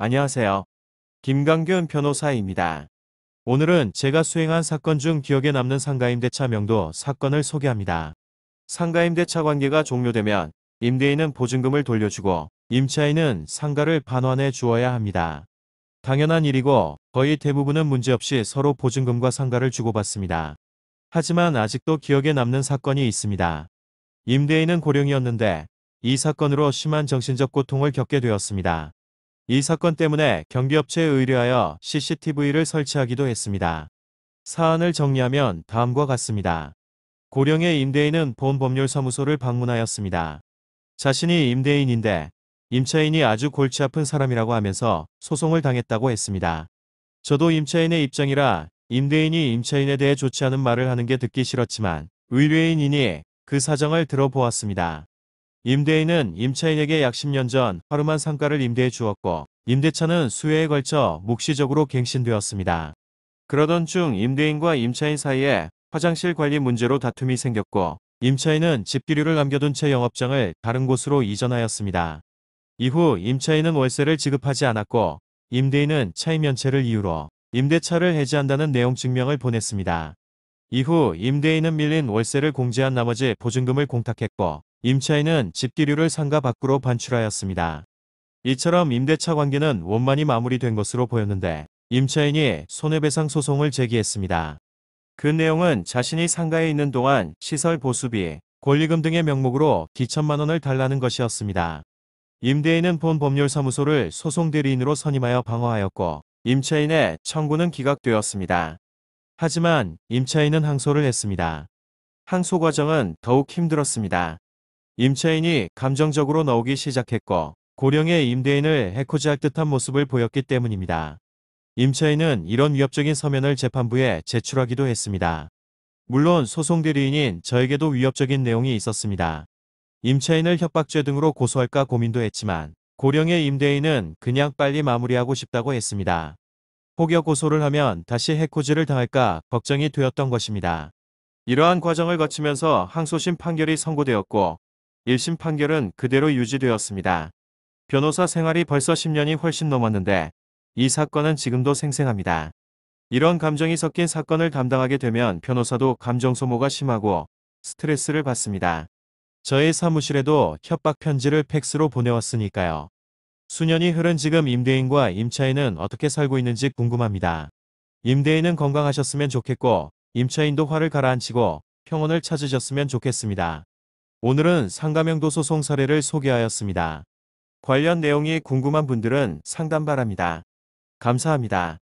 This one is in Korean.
안녕하세요. 김강균 변호사입니다. 오늘은 제가 수행한 사건 중 기억에 남는 상가임대차 명도 사건을 소개합니다. 상가임대차 관계가 종료되면 임대인은 보증금을 돌려주고 임차인은 상가를 반환해 주어야 합니다. 당연한 일이고 거의 대부분은 문제없이 서로 보증금과 상가를 주고받습니다. 하지만 아직도 기억에 남는 사건이 있습니다. 임대인은 고령이었는데 이 사건으로 심한 정신적 고통을 겪게 되었습니다. 이 사건 때문에 경비업체에 의뢰하여 CCTV를 설치하기도 했습니다. 사안을 정리하면 다음과 같습니다. 고령의 임대인은 보험법률사무소를 방문하였습니다. 자신이 임대인인데 임차인이 아주 골치 아픈 사람이라고 하면서 소송을 당했다고 했습니다. 저도 임차인의 입장이라 임대인이 임차인에 대해 좋지 않은 말을 하는 게 듣기 싫었지만 의뢰인이니 그 사정을 들어보았습니다. 임대인은 임차인에게 약 10년 전 하루만 상가를 임대해 주었고 임대차는 수회에 걸쳐 묵시적으로 갱신되었습니다. 그러던 중 임대인과 임차인 사이에 화장실 관리 문제로 다툼이 생겼고 임차인은 집기류를 남겨둔 채 영업장을 다른 곳으로 이전하였습니다. 이후 임차인은 월세를 지급하지 않았고 임대인은 차임 면체를 이유로 임대차를 해지한다는 내용 증명을 보냈습니다. 이후 임대인은 밀린 월세를 공제한 나머지 보증금을 공탁했고 임차인은 집기류를 상가 밖으로 반출하였습니다. 이처럼 임대차 관계는 원만히 마무리된 것으로 보였는데 임차인이 손해배상 소송을 제기했습니다. 그 내용은 자신이 상가에 있는 동안 시설 보수비, 권리금 등의 명목으로 기천만 원을 달라는 것이었습니다. 임대인은 본법률사무소를 소송 대리인으로 선임하여 방어하였고 임차인의 청구는 기각되었습니다. 하지만 임차인은 항소를 했습니다. 항소 과정은 더욱 힘들었습니다. 임차인이 감정적으로 나오기 시작했고 고령의 임대인을 해코지할 듯한 모습을 보였기 때문입니다. 임차인은 이런 위협적인 서면을 재판부에 제출하기도 했습니다. 물론 소송 대리인인 저에게도 위협적인 내용이 있었습니다. 임차인을 협박죄 등으로 고소할까 고민도 했지만 고령의 임대인은 그냥 빨리 마무리하고 싶다고 했습니다. 혹여 고소를 하면 다시 해코지를 당할까 걱정이 되었던 것입니다. 이러한 과정을 거치면서 항소심 판결이 선고되었고 1심 판결은 그대로 유지되었습니다. 변호사 생활이 벌써 10년이 훨씬 넘었는데 이 사건은 지금도 생생합니다. 이런 감정이 섞인 사건을 담당하게 되면 변호사도 감정 소모가 심하고 스트레스를 받습니다. 저의 사무실에도 협박 편지를 팩스로 보내왔으니까요. 수년이 흐른 지금 임대인과 임차인은 어떻게 살고 있는지 궁금합니다. 임대인은 건강하셨으면 좋겠고 임차인도 화를 가라앉히고 평온을 찾으셨으면 좋겠습니다. 오늘은 상가명도 소송 사례를 소개하였습니다. 관련 내용이 궁금한 분들은 상담 바랍니다. 감사합니다.